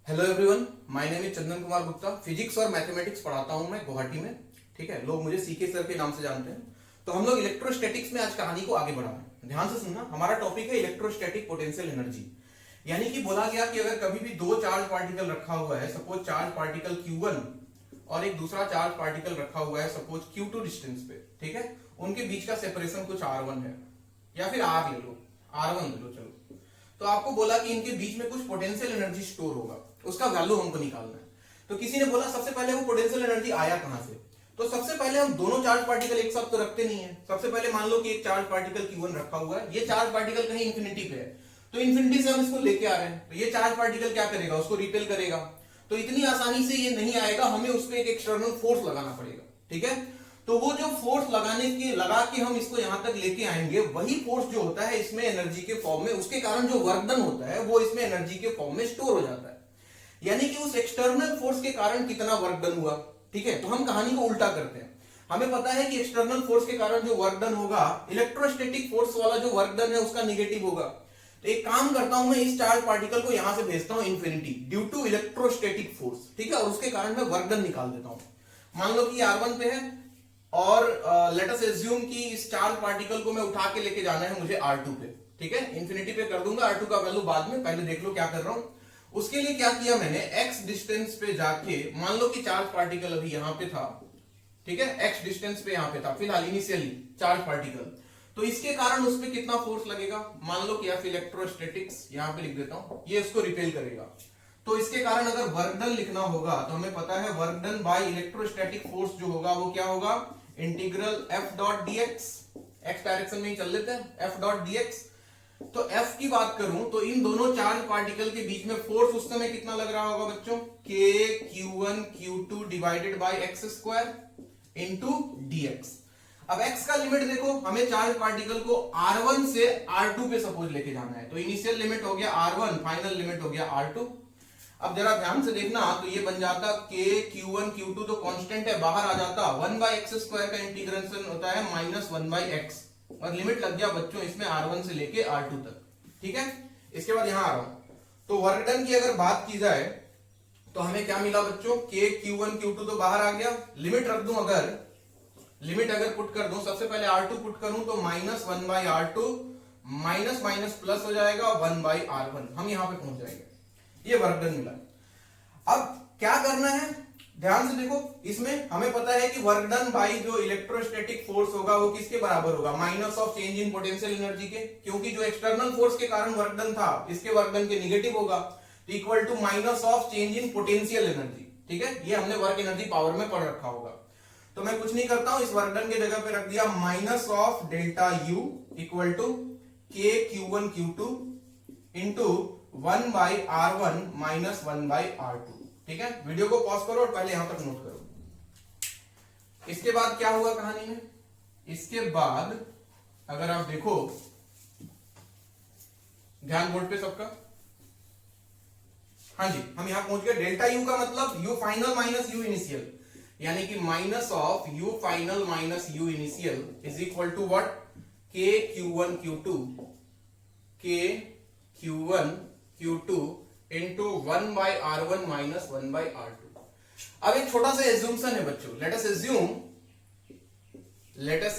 Hello everyone, my name is Chandan Kumar Gupta. Physics और mathematics पढ़ाता हूं मैं गुवाहाटी में। ठीक है, लोग मुझे सीके सर के नाम से जानते हैं। तो हम लोग इलेक्ट्रोस्टैटिक्स में आज कहानी को आगे बढ़ा रहे हैं। ध्यान से सुनना, हमारा टॉपिक है इलेक्ट्रोस्टैटिक पोटेंशियल एनर्जी। यानी कि बोला गया कि अगर कभी भी दो चार्ज पार्टिकल रखा हुआ है, सपोज चार्ज पार्टिकल Q1 और एक दूसरा चार्ज पार्टिकल रखा हुआ है सपोज Q2 डिस्टेंस पे, ठीक है, उनके बीच का सेपरेशन कुछ R1 है या फिर R ले लो, R1 ले लो, चलो। तो आपको बोला कि इनके बीच में कुछ पोटेंशियल एनर्जी स्टोर होगा, उसका वैल्यू हमको निकालना है। तो किसी ने बोला सबसे पहले वो पोटेंशियल एनर्जी आया कहां से। तो सबसे पहले हम दोनों चार्ज पार्टिकल एक साथ तो रखते नहीं है। सबसे पहले मान लो कि एक चार्ज पार्टिकल Q1 रखा हुआ है, ये चार्ज पार्टिकल कहीं इंफिनिटी पे है, तो इंफिनिटी से हम इसको लेके आ रहे हैं, तो ये चार्ज पार्टिकल क्या करेगा, उसको रिपेल करेगा। तो इतनी आसानी से ये नहीं आएगा, हमें उस पर एक एक्सटर्नल फोर्स लगाना पड़ेगा। ठीक है, तो वो जो फोर्स लगा के हम इसको यहां तक लेके आएंगे, वही फोर्स जो होता है इसमें एनर्जी के फॉर्म में, उसके कारण जो वर्क डन होता है वो इसमें एनर्जी के फॉर्म में स्टोर हो जाता है। यानी कि उस एक्सटर्नल फोर्स के कारण कितना वर्क डन हुआ। ठीक है, तो हम कहानी को उल्टा करते हैं। हमें पता है कि एक्सटर्नल फोर्स के कारण जो वर्क डन होगा, इलेक्ट्रोस्टैटिक फोर्स वाला जो वर्क डन है उसका निगेटिव होगा। तो एक काम करता हूं, मैं इस चार्ज पार्टिकल को यहां से भेजता हूं infinity due to electrostatic force. ठीक है, और उसके कारण मैं वर्क डन निकाल देता हूं। मान लो कि R1 पे है और लेट अस एज्यूम कि इस चार्ज पार्टिकल को मैं उठा के लेके जाना है मुझे R2 पे। ठीक है, इंफिनिटी पे कर दूंगा, R2 का वैल्यू बाद में, पहले देख लो क्या कर रहा हूं। उसके लिए क्या किया मैंने, x डिस्टेंस पे जाके, मान लो कि चार्ज पार्टिकल अभी यहां पे था, ठीक है, x डिस्टेंस पे यहां पे था फिलहाल इनिशियली चार्ज पार्टिकल, तो इसके कारण उस पे कितना फोर्स लगेगा, मान लो कि इलेक्ट्रोस्टैटिक्स यहां पे लिख देता हूं, ये इसको रिपेल करेगा। तो इसके कारण अगर वर्क डन लिखना होगा तो हमें पता है work done by electrostatic force जो होगा वो क्या होगा, integral f dot dx, x direction में ही चल लेते हैं, f डॉट dx। तो f की बात करूं तो इन दोनों चार्ज पार्टिकल के बीच में फोर्स उस समय कितना लग रहा होगा बच्चों, k q1 q2 divided by x square into dx। अब x का लिमिट देखो, हमें चार्ज पार्टिकल को R1 से R2 पे सपोज लेके जाना है, तो इनिशियल लिमिट हो गया R1, फाइनल लिमिट हो गया R2। अब जरा ध्यान से देखना, तो ये बन जाता k q1 q2 तो कांस्टेंट है, बाहर आ जाता 1 बाय x स्क्वायर का इंटीग्रेशन होता है -1 बाय x, और लिमिट लग गया बच्चों इसमें R1 से लेके R2 तक। ठीक है, इसके बाद यहां आ रहा हूं, तो वर्क डन की अगर बात की जाए तो हमें क्या मिला बच्चों, k q1 q2 तो बाहर आ गया, लिमिट रख दूं, अगर पुट कर दूं, सबसे पहले R2 पुट करूं तो -1 bye R2 minus minus plus हो जाएगा 1 बाय R1, हम यहां पे पहुंच जाएंगे। ये वर्क डन मिला। अब क्या करना है, ध्यान से देखो, इसमें हमें पता है कि वर्क डन बाई जो इलेक्ट्रोस्टैटिक फोर्स होगा वो किसके बराबर होगा, minus of change in potential energy के, क्योंकि जो एक्सटर्नल फोर्स के कारण वर्क डन था इसके वर्क डन के निगेटिव होगा, तो equal to minus of change in potential energy. ठीक है, ये हमने वर्क एनर्जी पावर में पढ़ रखा होगा। तो मैं कुछ नहीं करता हूं, इस वर्क डन के जगह पे रख दिया minus of delta U equal to k q1 q2 into 1 by R1 minus 1 by R2। ठीक है, वीडियो को पॉज करो और पहले यहां तक नोट करो। इसके बाद क्या हुआ कहानी में, इसके बाद अगर आप देखो, ध्यान बोर्ड पे सबका, हाँ जी, हम यहां पहुंच गए। डेल्टा U का मतलब U final minus U initial, यानी कि minus of U final minus U initial is equal to what, k q1 q2 k q1 q2 into 1 by R1 minus 1 by R2। अब एक छोटा सा एज्यूमशन है बच्चों, लेट अस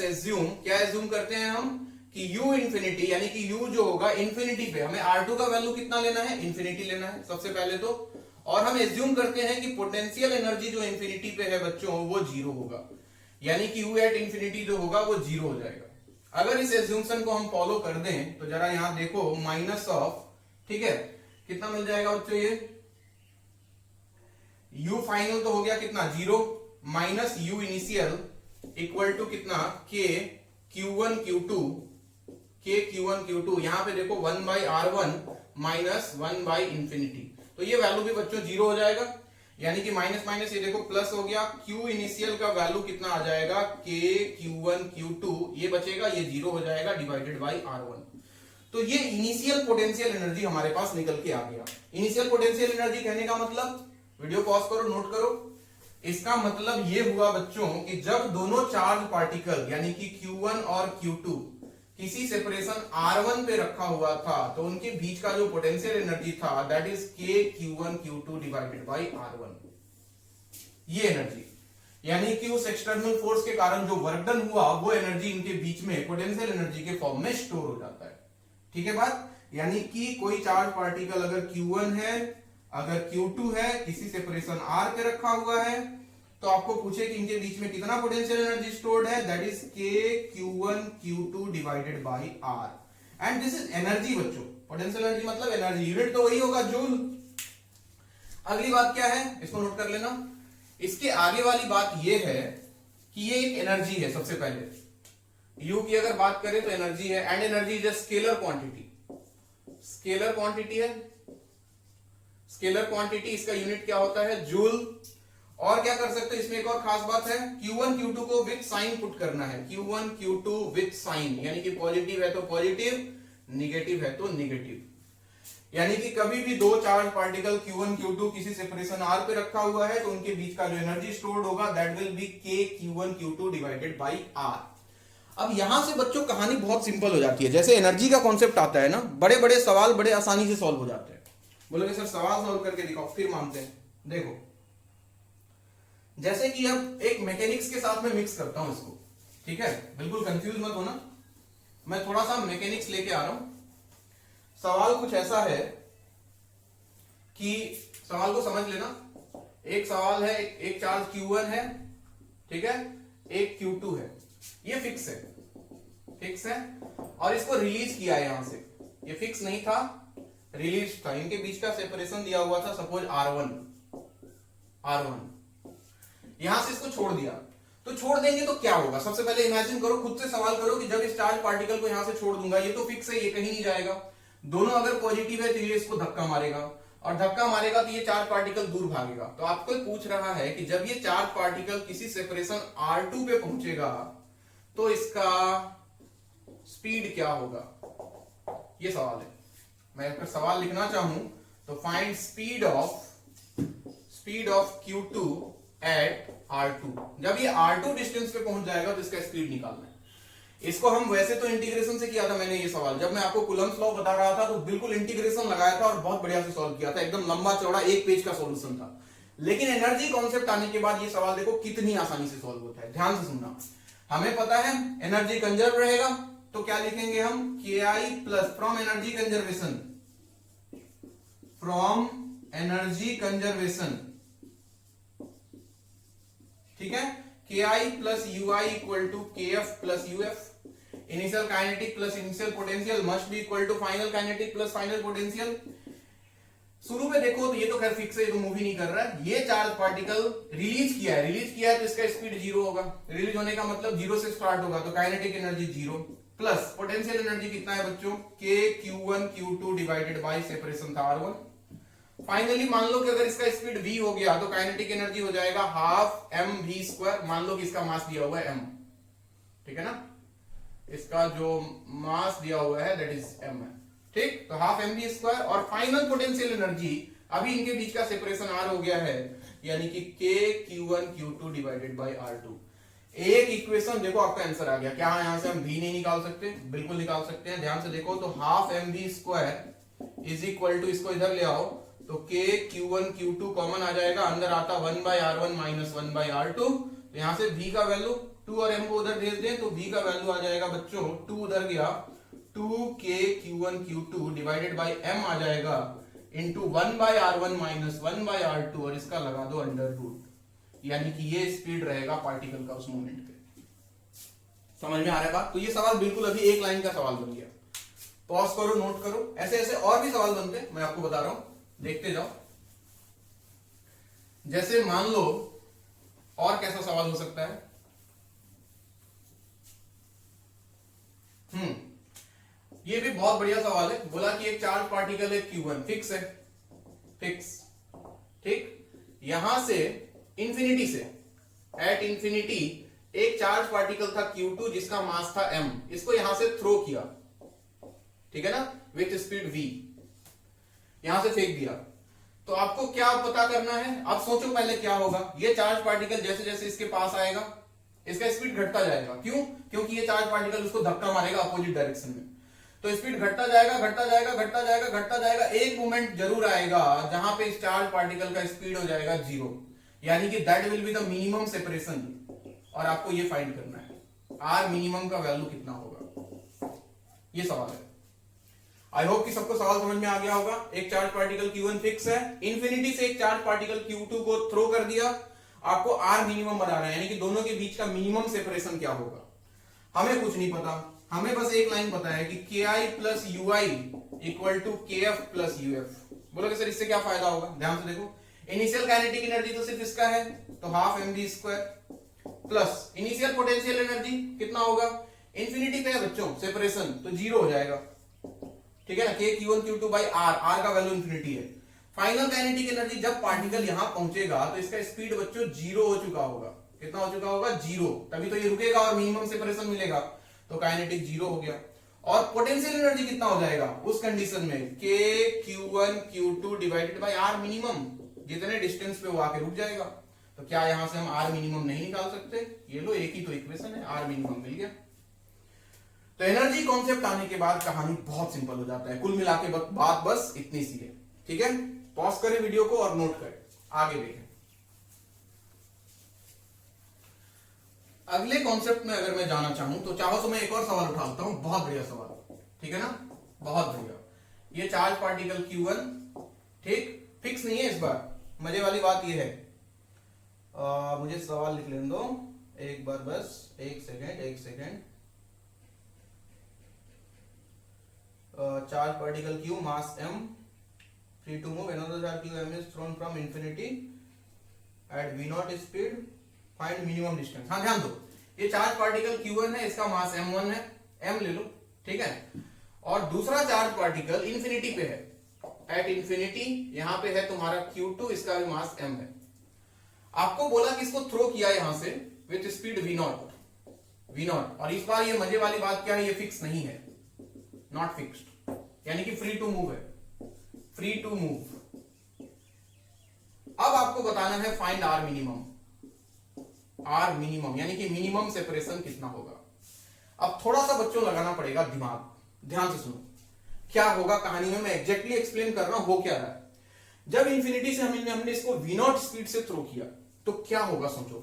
एज्यूम, क्या assume करते हैं हम कि U इंफिनिटी, यानी कि U जो होगा इंफिनिटी पे, हमें R2 का वैल्यू कितना लेना है, इंफिनिटी लेना है सबसे पहले तो, और हम एज्यूम करते हैं कि पोटेंशियल एनर्जी जो इंफिनिटी पे है बच्चों वो जीरो होगा, यानी कि U एट इंफिनिटी जो होगा वो जीरो हो जाएगा। अगर इस एज्यूमशन को हम फॉलो कर दें तो जरा यहां देखो, माइनस ऑफ, ठीक है, कितना मिल जाएगा बच्चों, ये U फाइनल तो हो गया कितना, zero, minus U initial equal to कितना, k q1 q2, यहां पे देखो 1 by R1 minus 1 by infinity, तो ये वैल्यू भी बच्चों जीरो हो जाएगा, यानी कि माइनस माइनस ये देखो प्लस हो गया, Q इनिशियल का वैल्यू कितना आ जाएगा, k q1 q2, ये बचेगा, ये जीरो हो जाएगा डिवाइडेड बाई R1। तो ये इनिशियल पोटेंशियल एनर्जी हमारे पास निकल के आ गया। इनिशियल पोटेंशियल एनर्जी कहने का मतलब, वीडियो पॉज करो, नोट करो, इसका मतलब ये हुआ बच्चों कि जब दोनों चार्ज पार्टिकल यानी कि Q1 और Q2 किसी सेपरेशन R1 पे रखा हुआ था तो उनके बीच का जो पोटेंशियल एनर्जी था that is K Q1 Q2 divided by R1। ये एनर्जी यानी कि उस एक्सटर्नल फोर्स के कारण जो वर्क डन हुआ वो एनर्जी इनके बीच में पोटेंशियल एनर्जी के फॉर्म में स्टोर हो जाता है। ठीक है बात, यानी कि कोई चार्ज पार्टिकल अगर Q1 है, अगर Q2 है, किसी सेपरेशन R पे रखा हुआ है तो आपको पूछे कि इनके बीच में कितना पोटेंशियल एनर्जी स्टोर्ड है, that is K Q1 Q2 divided by R and this is energy बच्चों। पोटेंशियल एनर्जी मतलब एनर्जी, यूनिट तो वही होगा जूल। अगली बात क्या है इसको नोट कर लेना। इसके आगे वाली बात यह है कि ये एक एनर्जी है। सबसे पहले यू की अगर बात करें तो एनर्जी है and energy is a scalar quantity. Scalar quantity है, स्केलर क्वांटिटी इसका यूनिट क्या होता है, जूल। और क्या कर सकते हैं इसमें एक और खास बात है, Q1 Q2 को विथ साइन पुट करना है। Q1 Q2 विथ साइन, यानी कि पॉजिटिव है तो पॉजिटिव, निगेटिव है तो निगेटिव। यानी कि कभी भी दो चार्ज पार्टिकल Q1 Q2 किसी सेपरेशन R पे रखा हुआ है तो उनके बीच का जो एनर्जी स्टोर्ड होगा that will B K Q1 Q2 divided by R। अब यहां से बच्चों कहानी बहुत सिंपल हो जाती है। जैसे एनर्जी का कॉन्सेप्ट आता है ना, बड़े बड़े सवाल बड़े आसानी से सॉल्व हो जाते हैं। बोलोगे सर सवाल सॉल्व करके दिखाओ, फिर मानते हैं। देखो जैसे कि अब एक मैकेनिक्स के साथ में मिक्स करता हूं इसको, ठीक है, बिल्कुल कंफ्यूज मत होना, मैं थोड़ा सा मैकेनिक्स लेके आ रहा हूं। सवाल कुछ ऐसा है कि सवाल को समझ लेना। एक सवाल है, एक चार्ज Q1 है, ठीक है, एक Q2 है, ये फिक्स है, फिक्स है, और इसको रिलीज किया है यहां से। ये फिक्स नहीं था, रिलीज था। इनके बीच का सेपरेशन दिया हुआ था सपोज R1। यहां से इसको छोड़ दिया, तो छोड़ देंगे तो क्या होगा। सबसे पहले इमेजिन करो, खुद से सवाल करो कि जब इस चार्ज पार्टिकल को यहां से छोड़ दूंगा, ये तो फिक्स है, ये कहीं नहीं जाएगा। दोनों अगर पॉजिटिव है तो ये इसको धक्का मारेगा, और धक्का मारेगा तो ये चार्ज पार्टिकल दूर भागेगा। तो आपको पूछ रहा है कि जब ये चार्ज पार्टिकल किसी सेपरेशन R2 पे पहुंचेगा तो इसका स्पीड क्या होगा, ये सवाल है। मैं अगर सवाल लिखना चाहूं तो find speed of Q2 eight R2। जब ये R2 डिस्टेंस पे पहुंच जाएगा तो इसका स्पीड निकालना है। इसको हम वैसे तो इंटीग्रेशन से किया था मैंने ये सवाल, जब मैं आपको कूलम्स लॉ बता रहा था तो बिल्कुल इंटीग्रेशन लगाया था और बहुत बढ़िया से सॉल्व किया था, एकदम लंबा चौड़ा एक पेज का सॉल्यूशन था। लेकिन एनर्जी कॉन्सेप्ट आने के बाद ये सवाल देखो कितनी आसानी से सॉल्व होता है। ध्यान से सुनना, हमें पता है एनर्जी कंजर्व रहेगा तो क्या लिखेंगे हम, KI plus from energy conservation, ठीक है, KI plus UI equal to KF plus UF। Initial kinetic plus initial potential must be equal to final kinetic plus final potential. शुरू में देखो तो ये तो खैर फिक्स है, ये तो मूव ही नहीं कर रहा है। ये चार्ज पार्टिकल रिलीज किया है तो इसका स्पीड 0 होगा। रिलीज होने का मतलब 0 से स्टार्ट होगा, तो kinetic energy 0 plus potential energy कितना है बच्चों, K Q1 Q2 divided by separation था R1। फाइनली मान लो कि अगर इसका स्पीड v हो गया तो काइनेटिक एनर्जी हो जाएगा हाफ mv²। मान लो कि इसका मास दिया हुआ है m, ठीक है ना, इसका जो मास दिया हुआ है दैट इज m है, ठीक। तो हाफ mv²। और फाइनल पोटेंशियल एनर्जी, अभी इनके बीच का सेपरेशन r हो गया है, यानी कि K Q1 Q2 divided by R2। एक इक्वेशन देखो आपका आंसर आ गया। क्या यहां से हम v नहीं निकाल सकते, बिल्कुल निकाल सकते हैं। ध्यान से देखो तो half mv² is equal to, इसको इधर ले आओ तो K Q1 Q2 कॉमन आ जाएगा, अंदर आता 1/R1 माइनस 1/R2। तो यहां से v का वैल्यू 2 और m को उधर भेज दें तो v का वैल्यू आ जाएगा बच्चों, 2 उधर गया, 2K Q1 Q2 divided by m आ जाएगा इंटू 1/R1 माइनस 1/R2, और इसका लगा दो अंडर रूट, यानी कि ये स्पीड रहेगा पार्टिकल का उस मोमेंट पे। समझ में आ रहा है बात। तो ये सवाल बिल्कुल अभी एक लाइन का सवाल बन गया। पॉज करो, नोट करो, ऐसे ऐसे और भी सवाल बनते हैं, मैं आपको बता रहा हूं, देखते जाओ। जैसे मान लो और कैसा सवाल हो सकता है, ये भी बहुत बढ़िया सवाल है। बोला कि एक चार्ज पार्टिकल है Q1, फिक्स है, फिक्स, ठीक। यहां से इंफिनिटी से, एट इंफिनिटी एक चार्ज पार्टिकल था Q2 जिसका मास था m, इसको यहां से थ्रो किया, ठीक है ना, विथ स्पीड v, यहां से फेंक दिया। तो आपको क्या पता करना है, अब सोचो पहले क्या होगा। ये चार्ज पार्टिकल जैसे जैसे इसके पास आएगा इसका स्पीड घटता जाएगा। क्यों? क्योंकि ये चार्ज पार्टिकल उसको धक्का मारेगा अपोजिट डायरेक्शन में, तो स्पीड घटता जाएगा घटता जाएगा घटता जाएगा घटता जाएगा। एक मोमेंट जरूर आएगा जहां पे इस चार्ज पार्टिकल का स्पीड हो जाएगा 0, यानी कि that will be the minimum separation. और आपको ये फाइंड करना है आर मिनिमम का वैल्यू कितना होगा, ये सवाल है। आई होप कि सबको सवाल समझ में आ गया होगा। एक चार्ज पार्टिकल Q1 फिक्स है, इंफिनिटी से एक चार्ज पार्टिकल Q2 को थ्रो कर दिया, आपको आर मिनिमम बनाना है, यानी कि दोनों के बीच का मिनिमम सेपरेशन क्या होगा। हमें कुछ नहीं पता, हमें बस एक लाइन पता है कि Ki plus ui equal to Kf plus uf। बोलोगे सर इससे क्या फायदा होगा? ध्यान से देखो, इनिशियल काइनेटिक एनर्जी तो सिर्फ इसका है, तो half mv² plus initial potential energy कितना होगा, इंफिनिटी पे है बच्चों सेपरेशन, तो 0 हो जाएगा, ठीक है ना। K Q1 Q2 by R का वैल्यू इंफिनिटी है। फाइनल काइनेटिक एनर्जी जब पार्टिकल यहां पहुंचेगा तो इसका स्पीड बच्चों 0 हो चुका होगा। कितना हो चुका होगा? 0, तभी तो ये रुकेगा और मिनिमम सेपरेशन मिलेगा, तो काइनेटिक 0 हो गया। और पोटेंशियल एनर्जी कितना हो जाएगा उस कंडीशन में? K Q1 Q2 divided by R minimum, जितने डिस्टेंस पे वो आके रुक जाएगा। तो क्या यहां से हम R मिनिमम नहीं निकाल सकते? ये लो, एक ही तो इक्वेशन है, R मिनिमम मिल गया। तो एनर्जी कॉन्सेप्ट आने के बाद कहानी बहुत सिंपल हो जाता है। कुल मिला के बात बस इतनी सी है, ठीक है। पॉज करें वीडियो को और नोट करें, आगे देखें। अगले कॉन्सेप्ट में अगर मैं जाना चाहूं तो चाहो तो मैं एक और सवाल उठाता हूं, बहुत बढ़िया सवाल, ठीक है ना, बहुत बढ़िया। ये चार्ज पार्टिकल Q1 ठीक फिक्स नहीं है इस बार। मजे वाली बात ये है, मुझे सवाल लिख लेने दो एक बार, बस एक second. Charge particle Q mass m free to move, another charge Qm is thrown from infinity at v0 speed, find minimum distance। हाँ ध्यान दो, ये चार्ज पार्टिकल Q1 है, इसका मास m1 है, m ले लो, ठीक है। और दूसरा चार्ज पार्टिकल इंफिनिटी पे है, एट इंफिनिटी यहां पे है तुम्हारा Q2, इसका भी मास m है। आपको बोला कि इसको थ्रो किया यहां से विथ स्पीड v0, और इस बार ये मजे वाली बात क्या है, ये फिक्स नहीं है, नॉट फिक्स्ड, यानी कि फ्री टू मूव है, फ्री टू मूव। अब आपको बताना है फाइंड आर मिनिमम, यानी कि मिनिमम सेपरेशन कितना होगा। अब थोड़ा सा बच्चों लगाना पड़ेगा दिमाग, ध्यान से सुनो क्या होगा कहानी में, मैं एग्जैक्टली एक्सप्लेन कर रहा हूं हो क्या रहा है। जब इंफिनिटी से हमने इसको v0 स्पीड से थ्रो किया तो क्या होगा सोचो।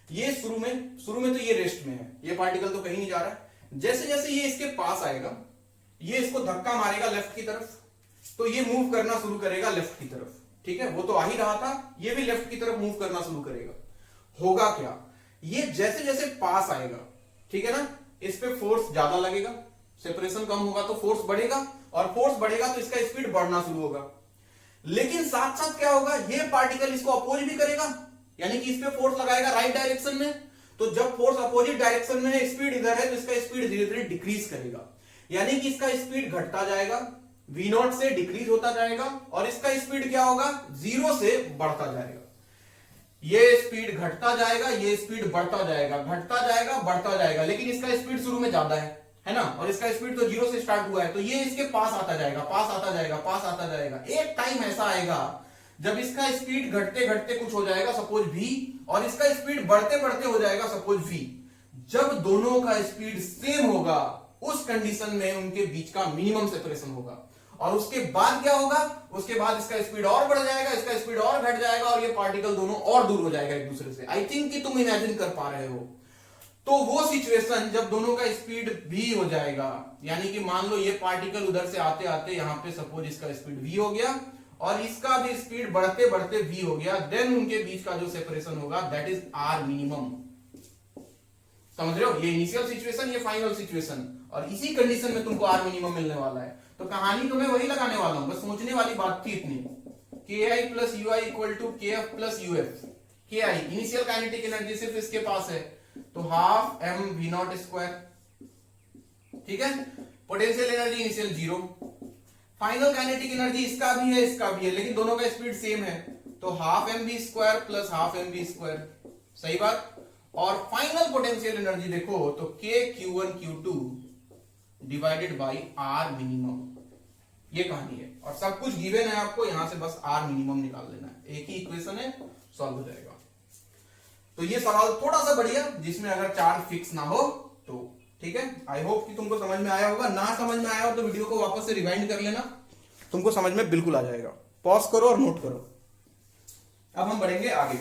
ये शुरू में तो ये रेस्ट में है, ये पार्टिकल तो कहीं नहीं जा रहा है। जैसे जैसे ये इसके पास आएगा, ये इसको धक्का मारेगा लेफ्ट की तरफ, तो ये मूव करना शुरू करेगा लेफ्ट की तरफ, ठीक है। वो तो आ ही रहा था, ये भी लेफ्ट की तरफ मूव करना शुरू करेगा। होगा क्या, ये जैसे जैसे पास आएगा, ठीक है ना, इस पे फोर्स ज्यादा लगेगा, सेपरेशन कम होगा तो फोर्स बढ़ेगा, और फोर्स बढ़ेगा तो इसका स्पीड बढ़ना शुरू होगा। लेकिन साथ साथ क्या होगा, ये पार्टिकल इसको अपोज भी करेगा, यानी कि इस पे फोर्स लगाएगा राइट डायरेक्शन में। तो जब फोर्स अपोजिट डायरेक्शन में है, स्पीड इधर है, तो इसका स्पीड धीरे धीरे डिक्रीज करेगा, यानी कि इसका स्पीड घटता जाएगा, v0 से डिक्रीज होता जाएगा, और इसका स्पीड क्या होगा, 0 से बढ़ता जाएगा। ये स्पीड घटता जाएगा, ये स्पीड बढ़ता जाएगा, घटता जाएगा बढ़ता जाएगा, लेकिन इसका स्पीड शुरू में ज्यादा है ना, और इसका स्पीड तो 0 से स्टार्ट हुआ है, तो ये इसके पास आता जाएगा, पास आता जाएगा, पास आता जाएगा। एक टाइम ऐसा आएगा जब इसका स्पीड घटते घटते कुछ हो जाएगा सपोज v, और इसका स्पीड बढ़ते बढ़ते हो जाएगा सपोज v। जब दोनों का स्पीड सेम होगा, उस कंडीशन में उनके बीच का मिनिमम सेपरेशन होगा। और उसके बाद क्या होगा, उसके बाद इसका स्पीड और बढ़ जाएगा, इसका स्पीड और घट जाएगा, और ये पार्टिकल दोनों और दूर हो जाएगा एक दूसरे से। आई थिंक कि तुम इमेजिन कर पा रहे हो। तो वो सिचुएशन जब दोनों का स्पीड v हो जाएगा, यानी कि मान लो ये पार्टिकल उधर से आते आते यहां पे सपोज इसका स्पीड v हो गया, और इसका भी स्पीड बढ़ते बढ़ते v हो गया, देन उनके बीच का जो सेपरेशन होगा दैट इज आर मिनिमम। समझ रहे हो, ये इनिशियल सिचुएशन, ये फाइनल सिचुएशन, और इसी कंडीशन में तुमको आर मिनिमम मिलने वाला है। तो कहानी तो मैं वही लगाने वाला हूं, बस सोचने वाली बात थी इतनी, Ki plus ui equal to Kf plus uf। Ki initial kinetic energy सिर्फ इसके पास है, तो हाफ m v0 स्क्वायर, ठीक है। Potential energy initial 0, final kinetic energy इसका भी है इसका भी है, लेकिन दोनों का स्पीड सेम है, तो half M V square plus half M V square, सही बात। और फाइनल पोटेंशियल एनर्जी देखो तो K Q1 Q2 divided by R minimum, ये कहानी है। और सब कुछ गिवन है आपको, यहां से बस आर मिनिमम निकाल लेना है, एक ही इक्वेशन है, सॉल्व हो जाएगा। तो ये सवाल थोड़ा सा बढ़िया जिसमें अगर चार्ज फिक्स ना हो तो। ठीक है, आई होप कि तुमको समझ में आया होगा। ना समझ में आया हो तो वीडियो को वापस से रिवाइंड कर लेना, तुमको समझ में बिल्कुल आ जाएगा। पॉज करो और नोट करो। अब हम बढ़ेंगे आगे।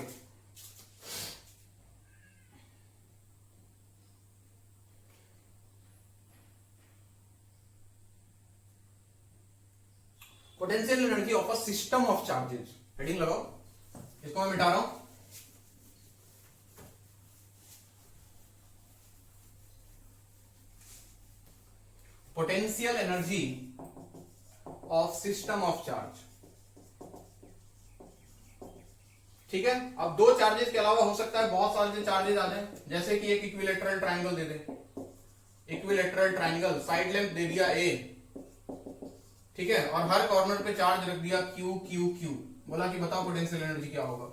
Potential energy of a system of charges, heading लगाओ, इसको मैं मिटा रहा हूं। Potential energy of system of charge. ठीक है, अब दो चार्जेस के अलावा हो सकता है बहुत सारे चार्जेस आ जाए, जैसे कि एक इक्विलेटरल ट्रायंगल दे दे, इक्विलेटरल ट्रायंगल, साइड लेंथ दे दिया ए, ठीक है, और हर कॉर्नर पे चार्ज रख दिया क्यू क्यू क्यू, बोला कि बताओ पोटेंशियल एनर्जी क्या होगा।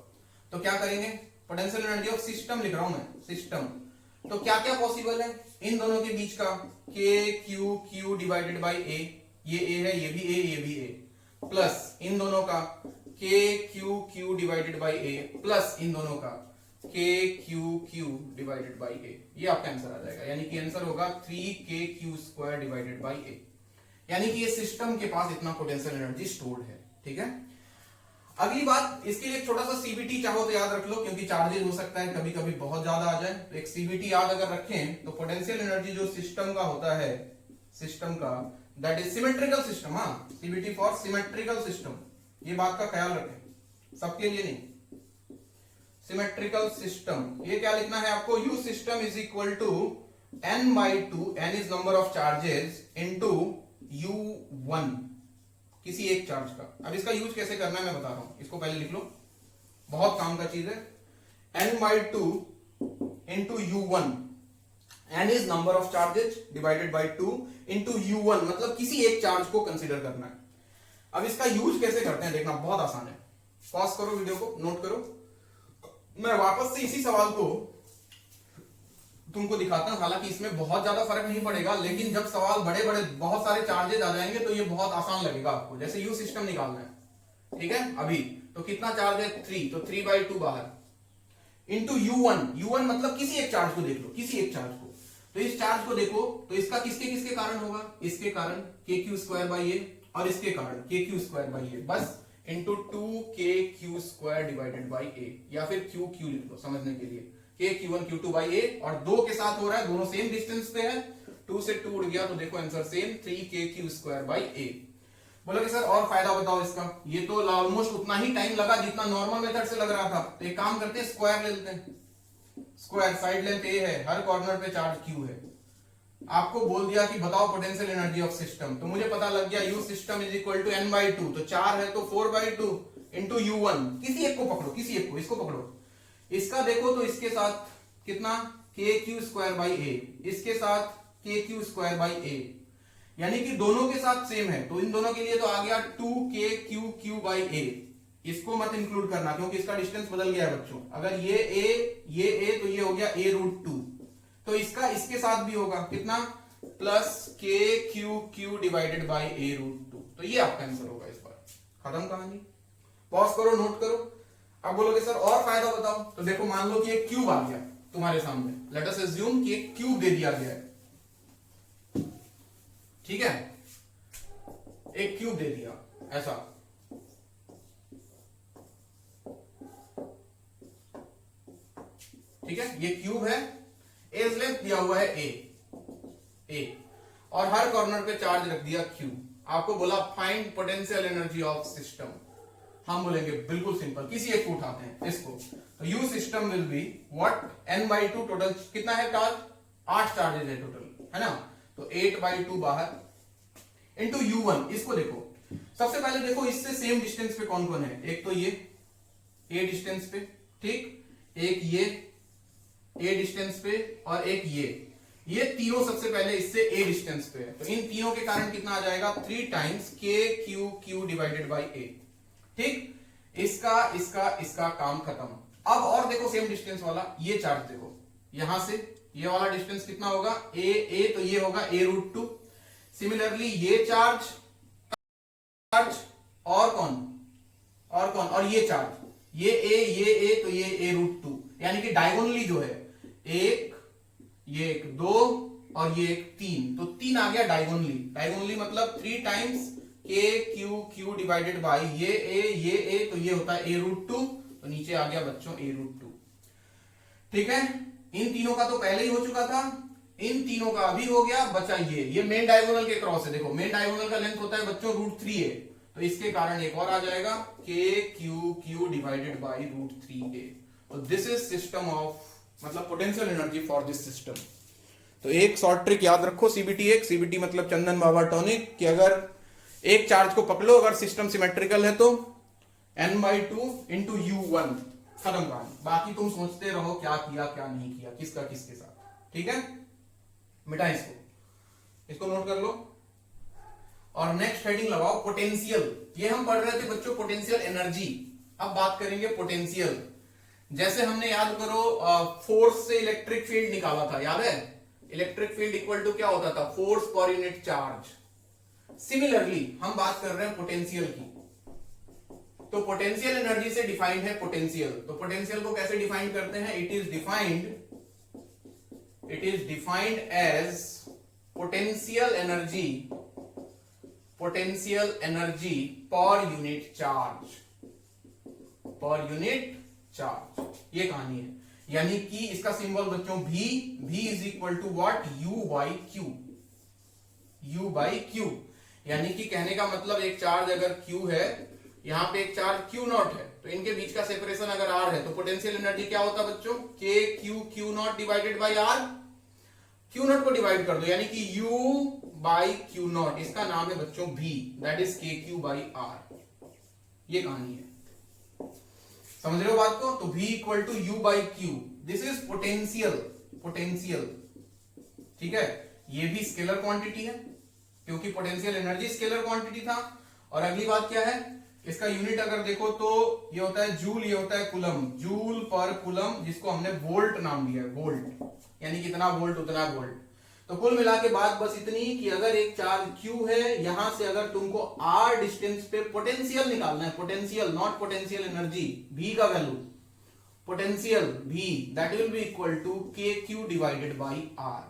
तो क्या करेंगे, पोटेंशियल एनर्जी ऑफ सिस्टम लिख रहा हूं मैं, सिस्टम। तो क्या क्या पॉसिबल है इन दोनों के बीच का, K Q Q divided by A, ये ए है, ये भी ए, ये भी ए, प्लस इन दोनों का K Q Q divided by A, plus इन दोनों का K Q Q divided by A. ये आपका आंसर आ जाएगा, यानी कि आंसर होगा 3k² डिवाइडेड बाई ए। यानी कि ये सिस्टम के पास इतना पोटेंशियल एनर्जी स्टोर्ड है। ठीक है, अगली बात, इसके लिए एक छोटा सा सीबीटी चाहो तो याद रख लो, क्योंकि चार्जेस हो सकता है कभी कभी बहुत ज्यादा आ जाए। तो एक सीबीटी याद अगर रखें तो पोटेंशियल एनर्जी जो सिस्टम का होता है, सिस्टम का, दैट इज सिमेट्रिकल सिस्टम। हाँ, सीबीटी फॉर सिमेट्रिकल सिस्टम, ये बात का ख्याल रखें, सबके लिए नहीं। सिमेट्रिकल सिस्टम, ये क्या लिखना है आपको, U system is equal to n/2, n is number of charges, into u1, किसी एक चार्ज का। अब इसका यूज कैसे करना है मैं बता रहा हूं, इसको पहले लिख लो, बहुत काम का चीज है। n/2 into u1, n is number of charges divided by 2 into u1, मतलब किसी एक चार्ज को कंसीडर करना है। अब इसका यूज कैसे करते हैं देखना, बहुत आसान है। पॉज करो वीडियो को, नोट करो, मैं वापस से इसी सवाल को तुमको दिखाता हूं। हालांकि इसमें बहुत ज्यादा फर्क नहीं पड़ेगा, लेकिन जब सवाल बड़े बड़े बहुत सारे चार्जेस आ जाएंगे तो ये बहुत आसान लगेगा आपको। जैसे यू सिस्टम निकालना है, ठीक है, अभी तो कितना चार्ज है 3, तो 3/2 बाहर, इंटू u1, u1 मतलब किसी एक चार्ज को देख लो, किसी एक चार्ज को। तो इस चार्ज को देखो तो इसका किसके किसके कारण होगा, इसके कारण kq²/a, और इसके कारण kq²/a, बस into 2kq² divided by a, या फिर q लिख लो समझने के लिए, kq1 q2/a, और 2 के साथ हो रहा है, दोनों सेम डिस्टेंस पे है, 2 से 2 उड़ गया तो देखो आंसर सेम, 3kq²/a। बोलोगे सर और फायदा बताओ इसका, ये तो ऑलमोस्ट उतना ही टाइम लगा जितना नॉर्मल मेथड से लग रहा था। तो एक काम करते हैं, स्क्वायर ले लेते हैं, स्क्वायर, साइड लेंथ a है, हर कॉर्नर पे चार्ज q है। आपको बोल दिया कि बताओ पोटेंशियल एनर्जी ऑफ सिस्टम, तो मुझे पता लग गया U system is equal to n/2, तो 4 है तो 4/2 इंटू u1, किसी एक को पकड़ो, किसी एक को, इसको पकड़ो, इसका देखो तो इसके साथ कितना kq²/a, इसके साथ kq²/a, यानी कि दोनों के साथ सेम है, तो इन दोनों के लिए तो आ गया 2kq/a। इसको मत इंक्लूड करना क्योंकि इसका डिस्टेंस बदल गया है बच्चों। अगर ये a तो ये हो गया a√2, तो इसका इसके साथ भी होगा कितना, plus kq divided by a√2। तो ये आपका आंसर होगा इस बार, खत्म कहानी। पॉज करो, नोट करो। अब बोलोगे सर और फायदा बताओ, तो देखो मान लो कि एक क्यूब आ गया तुम्हारे सामने, लेट अस अज्यूम कि एक क्यूब दे दिया गया है, ठीक है, एक क्यूब दे दिया ऐसा, ठीक है, ये क्यूब है, एज लेंथ दिया हुआ है ए, और हर कॉर्नर पे चार्ज रख दिया क्यू। आपको बोला find potential energy of system, हम बोलेंगे बिल्कुल सिंपल, किसी एक को उठाते हैं इसको, तो you system will be what, n/2, total कितना है चार्ज, 8 चार्जेस है टोटल, है ना, तो 8/2 बाहर इंटू u1। इसको देखो, सबसे पहले देखो इससे सेम डिस्टेंस पे कौन कौन है, एक तो ये a डिस्टेंस पे, ठीक, एक ये a डिस्टेंस पे, और एक ये तीनों सबसे पहले इससे a डिस्टेंस पे है, तो इन तीनों के कारण कितना आ जाएगा, 3 times kq divided by a, ठीक, इसका काम खत्म। अब और देखो सेम डिस्टेंस वाला ये चार्ज देखो, यहां से ये वाला डिस्टेंस कितना होगा, a, तो ये होगा a√2। सिमिलरली ये चार्ज और कौन, और ये चार्ज, ये ए तो ये ए रूट टू, यानी कि डायगोनली जो है एक, ये एक दो और ये एक तीन, तो तीन आ गया डायगोनली। डायगोनली मतलब 3 टाइम्स के क्यू क्यू डिवाइडेड बाई ये ए, तो ये होता है ए रूट टू, तो नीचे आ गया बच्चों ए रूट टू। ठीक है, इन तीनों का तो पहले ही हो चुका था, इन तीनों का अभी हो गया, बचा ये मेन डायगोनल के क्रॉस है। देखो मेन डायगोनल का लेंथ होता है बच्चों रूट 3 ए, तो इसके कारण एक और आ जाएगा K Q Q divided by root 3 A. तो दिस इज सिस्टम ऑफ, मतलब potential energy for this system. तो एक शॉर्ट ट्रिक याद रखो, सीबीटी मतलब चंदन बाबा टॉनिक, कि अगर एक चार्ज को पकड़ो, अगर सिस्टम सिमेट्रिकल है तो n/2 इंटू u1, खत्म कहानी। बाकी तुम सोचते रहो क्या किया क्या नहीं किया, किसका किसके साथ। ठीक है, मिटा इसको नोट कर लो। और नेक्स्ट हेडिंग लगाओ पोटेंशियल। ये हम पढ़ रहे थे बच्चों पोटेंशियल एनर्जी, अब बात करेंगे पोटेंशियल। जैसे हमने याद करो फोर्स से इलेक्ट्रिक फील्ड निकाला था, याद है? इलेक्ट्रिक फील्ड इक्वल टू क्या होता था? फोर्स पर यूनिट चार्ज। सिमिलरली हम बात कर रहे हैं पोटेंशियल की, तो पोटेंशियल एनर्जी से डिफाइंड है पोटेंशियल। तो पोटेंशियल को कैसे डिफाइन करते हैं? It is defined as potential energy per unit charge, ये कहानी है। यानी कि इसका सिंबल बच्चों V is equal to what? U by Q। यानी कि कहने का मतलब एक चार्ज अगर Q है, यहां पे एक चार्ज Q नॉट है, तो इनके बीच का सेपरेशन अगर R है, तो पोटेंशियल एनर्जी क्या होता बच्चों? K Q not divided by R। Q not को डिवाइड कर दो, यानी कि U बाई Q नॉट, इसका नाम है बच्चों V, that is KQ by R। ये कहानी है, समझ रहे हो बात को? तो V equal to U by Q, this is potential. ठीक है, ये भी स्केलर क्वांटिटी है, क्योंकि पोटेंशियल एनर्जी स्केलर क्वांटिटी था। और अगली बात क्या है, इसका यूनिट अगर देखो तो ये होता है जूल, ये होता है कुलम, जूल पर कुलम, जिसको हमने वोल्ट नाम दिया है, वोल्ट, यानी कितना वोल्ट उतना वोल्ट। तो कुल मिला के बात बस इतनी कि अगर एक चार्ज Q है, यहां से अगर तुमको R डिस्टेंस पे पोटेंशियल निकालना है, potential not potential energy, V का value, potential V, that will be equal to KQ divided by R।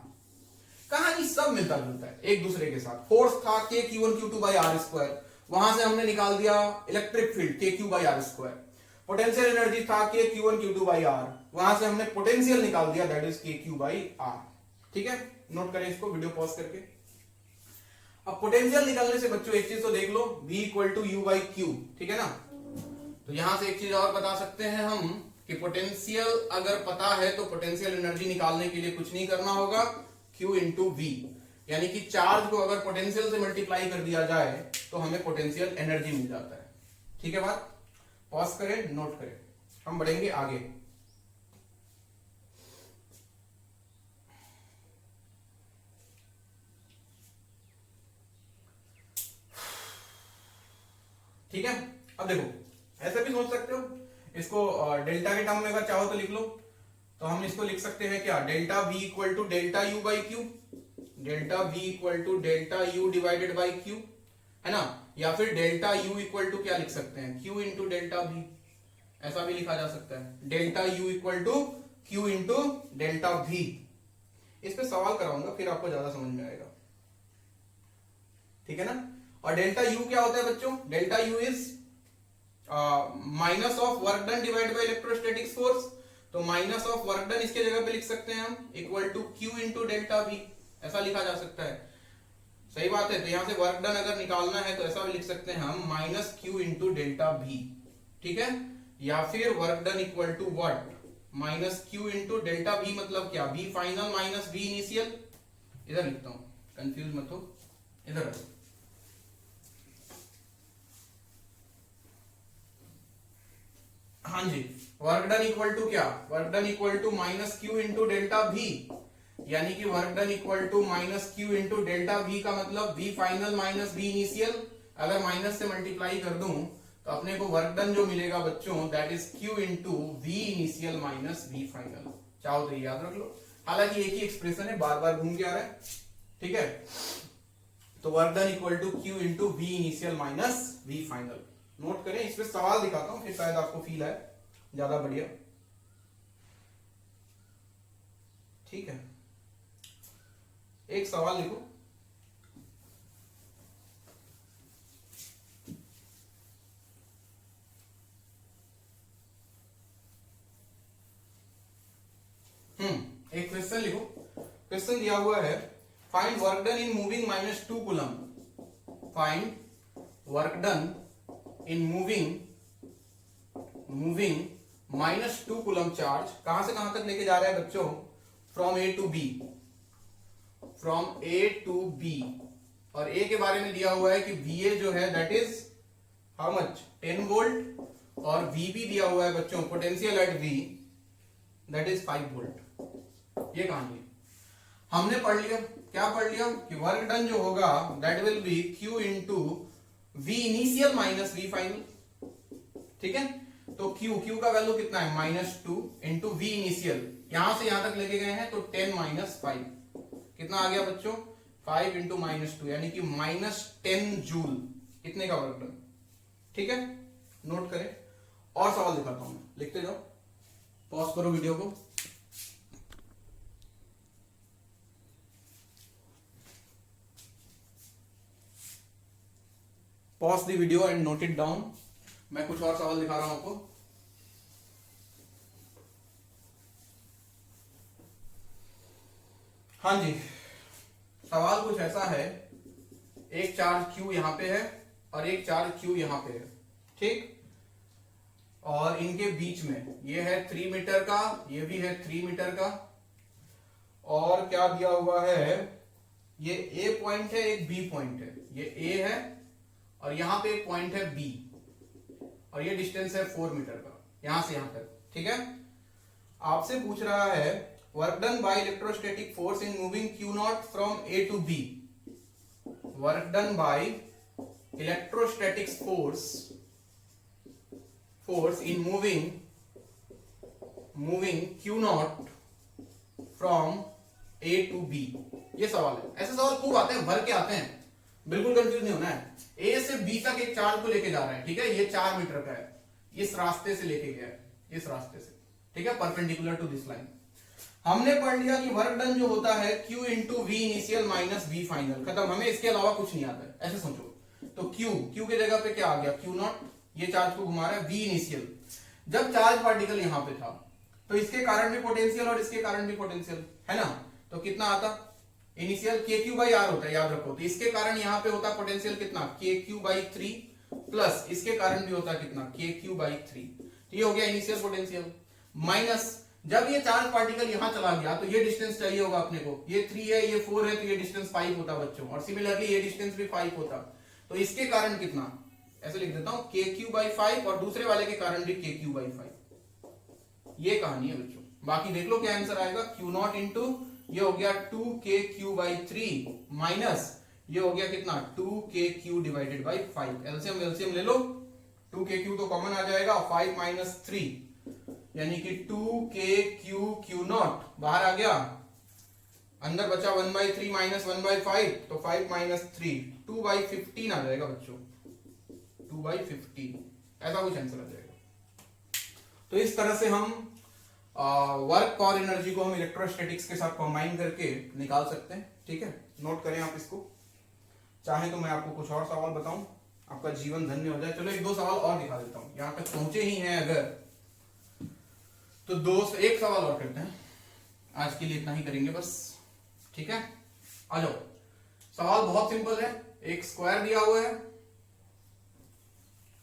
कहानी सब मिलता जुलता है एक दूसरे के साथ। फोर्स था KQ1 Q2 by R square, वहां से हमने निकाल दिया electric field KQ by R square. Potential energy था KQ1 Q2 बाई R, वहां से हमने पोटेंशियल निकाल दिया, that is KQ by R। ठीक है, नोट करें इसको वीडियो पॉज करके। अब पोटेंशियल निकालने से बच्चों एक चीज तो देख लो, V equal to U by Q, ठीक है ना? तो यहां से एक चीज और बता सकते हैं हम कि पोटेंशियल अगर पता है तो पोटेंशियल एनर्जी निकालने के लिए कुछ नहीं करना होगा, Q इंटू V, यानी कि चार्ज को अगर पोटेंशियल से मल्टीप्लाई कर दिया जाए तो हमें पोटेंशियल एनर्जी मिल जाता है। ठीक है बात? पॉज करें, नोट करें, हम बढ़ेंगे आगे। ठीक है, अब देखो ऐसे भी सोच सकते हो इसको, डेल्टा के टर्म में अगर चाहो तो लिख लो, तो हम इसको लिख सकते हैं क्या? Delta V equal to delta U by Q, delta V equal to delta U divided by Q, है ना? या फिर डेल्टा U इक्वल टू क्या लिख सकते हैं? Q इंटू डेल्टा V, ऐसा भी लिखा जा सकता है, delta U equal to Q into delta V। इस पे सवाल कराऊंगा, फिर आपको ज्यादा समझ में आएगा। ठीक है ना? और डेल्टा U क्या होता है बच्चों? Delta U is minus of work done divide by electrostatic force. तो माइनस ऑफ वर्क डन इसके जगह पे लिख सकते हैं हम equal to Q into delta V, ऐसा लिखा जा सकता है। सही बात है, तो यहां से वर्क डन अगर निकालना है तो ऐसा भी लिख सकते हैं हम minus Q into delta V। ठीक है, या फिर work done equal to what? Minus Q into delta V, मतलब क्या? V final minus V initial. इधर लिखता हूं, कंफ्यूज मत हो, इधर। हाँ जी, वर्क डन इक्वल टू क्या? Work done equal to minus Q into delta V, यानी कि work done equal to minus Q into delta V का मतलब V final minus V initial. अगर माइनस से मल्टीप्लाई कर दूं तो अपने को वर्क डन जो मिलेगा बच्चों, that is Q into V initial minus V final. चाहो तो याद रख लो, हालांकि एक ही एक्सप्रेशन है, बार बार घूम के आ रहा है। ठीक है, तो work done equal to Q into V initial minus V final. Note करें, इस पे सवाल दिखाता हूं, फिर शायद आपको फील आए। ज्यादा बढ़िया। ठीक है, एक सवाल लिखो। एक क्वेश्चन लिखो। क्वेश्चन दिया हुआ है, find work done in moving -2 coulomb. Find work done in moving -2 coulomb charge. कहां से कहां तक लेके जा रहा है बच्चों? From A to B, from A to B. और ए के बारे में दिया हुआ है कि VA जो है that is how much, 10 volt. और VB दिया हुआ है बच्चों, potential at V that is 5 volt. ये कहानी है। हमने पढ़ लिया, क्या पढ़ लिया कि वर्क डन जो होगा that will B Q into V initial minus V final. ठीक है, तो Q का वैल्यू कितना है? -2 इंटू V इनिशियल। यहां से यहां तक लेके गए हैं तो 10 - 5 कितना आ गया बच्चों? 5 इंटू -2 यानी कि -10 जूल। कितने का वर्क डन? ठीक है, नोट करें। और सवाल दिखाता हूं, लिखते जाओ। पॉज करो वीडियो को। Pause the video and note it down. मैं कुछ और सवाल दिखा रहा हूं आपको। हाँ जी, सवाल कुछ ऐसा है, एक चार्ज Q यहां पे है और एक चार्ज Q यहां पे है। ठीक, और इनके बीच में ये है 3 मीटर का, ये भी है 3 मीटर का। और क्या दिया हुआ है? ये A पॉइंट है, एक B पॉइंट है। ये A है और यहां पे एक पॉइंट है B, और ये डिस्टेंस है 4 मीटर का, यहां से यहां तक। ठीक है, आपसे पूछ रहा है work done by electrostatic force in moving Q0 from A to B। Work done by electrostatic force in moving Q0 from A to B। ये सवाल है। ऐसे सवाल खूब आते हैं, भर के आते हैं, बिल्कुल कंफ्यूज नहीं होना है। A से B तक एक चार्ज को लेके जा रहा है। ठीक है, ये 4 मीटर का है, इस रास्ते से लेके गया है, इस रास्ते से। ठीक है, परपेंडिकुलर टू दिस लाइन। हमने पढ़ लिया कि वर्क डन जो होता है Q into V initial minus V final. खत्म, हमें इसके अलावा कुछ नहीं आता है। ऐसे सोचो तो Q के जगह पे क्या आ गया? Q0, ये चार्ज को घुमा रहा है। V इनिशियल, जब चार्ज पार्टिकल यहां पे था तो इसके कारण भी पोटेंशियल और इसके कारण भी पोटेंशियल है ना, तो कितना आता? इनिशियल KQ/R होता है, याद रखो। तो इसके कारण यहां पे होता पोटेंशियल कितना? KQ/3 प्लस इसके कारण भी होता कितना? KQ/3। तो ये हो गया इनिशियल पोटेंशियल। माइनस जब ये चार्ज पार्टिकल यहां चला गया तो ये डिस्टेंस चाहिए होगा अपने को। ये 3 है, ये 4 है, तो ये डिस्टेंस 5 होता बच्चों। और सिमिलरली ये डिस्टेंस भी 5 होता। तो इसके कारण कितना? ऐसे लिख देता हूं, KQ/5, और दूसरे वाले के कारण भी KQ/5। ये कहानी है बच्चों। बाकी देख लो क्या आंसर आएगा। Q0 इंटू ये हो गया 2KQ/3 माइनस ये हो गया कितना? 2KQ/5। एलसीएम ले लो, 2KQ तो कॉमन आ जाएगा, 5 माइनस 3 यानी कि 2KQ/Q0 बाहर आ गया, अंदर बचा 1/3 माइनस 1/5, तो 5 माइनस 3 2/15 आ जाएगा बच्चों, 2/15। ऐसा कुछ आंसर आ जाएगा। तो इस तरह से हम वर्क और एनर्जी को हम इलेक्ट्रोस्टैटिक्स के साथ कंबाइन करके निकाल सकते हैं। ठीक है, नोट करें आप इसको। चाहे तो मैं आपको कुछ और सवाल बताऊं, आपका जीवन धन्य हो जाए। चलो एक दो सवाल और दिखा देता हूं, यहां तक पहुंचे ही हैं अगर, तो एक सवाल और करते हैं। आज के लिए इतना ही करेंगे बस। ठीक है, आ जाओ। सवाल बहुत सिंपल है। एक स्क्वायर दिया हुआ है,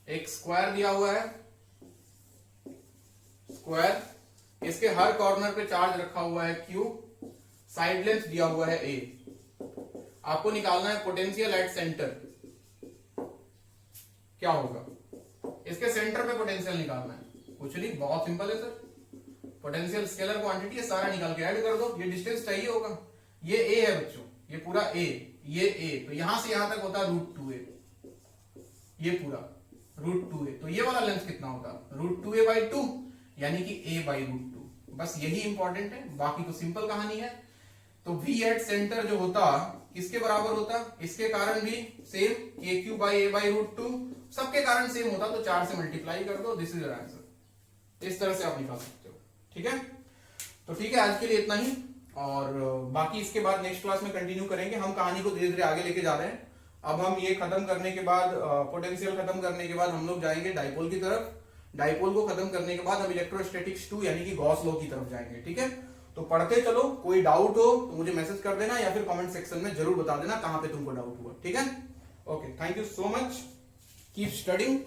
एक स्क्वायर दिया हुआ है, स्क्वायर, इसके हर कॉर्नर पे चार्ज रखा हुआ है Q, साइड लेंथ दिया हुआ है A। आपको निकालना है पोटेंशियल एट सेंटर। क्या होगा? इसके सेंटर पे पोटेंशियल निकालना है। कुछ नहीं, बहुत सिंपल है सर। पोटेंशियल स्केलर क्वांटिटी है, सारा निकाल के ऐड कर दो। ये डिस्टेंस चाहिए होगा, ये A है बच्चों, ये पूरा A, ये A, तो यहां से यहां तक होता √2A, ये पूरा √2A। तो ये वाला लेंथ कितना होता? √2A/2 यानी कि A/√2। बस यही इंपॉर्टेंट है, बाकी तो सिंपल कहानी है। तो V एट सेंटर जो होता किसके बराबर होता? इसके कारण भी सेम, KQ/A/√2, सबके कारण सेम होता, तो 4 से मल्टीप्लाई कर दो। This is your answer. इस तरह से आप निकाल सकते हो। ठीक है, तो ठीक है, आज के लिए इतना ही, और बाकी इसके बाद नेक्स्ट क्लास में कंटिन्यू करेंगे। हम कहानी को धीरे धीरे आगे लेके जा रहे हैं। अब हम ये खत्म करने के बाद, पोटेंशियल खत्म करने के बाद हम लोग जाएंगे डाइपोल की तरफ। डाइपोल को खत्म करने के बाद हम इलेक्ट्रोस्टैटिक्स 2 यानी कि गॉस लॉ की तरफ जाएंगे। ठीक है, तो पढ़ते चलो। कोई डाउट हो तो मुझे मैसेज कर देना या फिर कमेंट सेक्शन में जरूर बता देना कहां पे तुमको डाउट हुआ। ठीक है, okay, thank you so much, keep studying.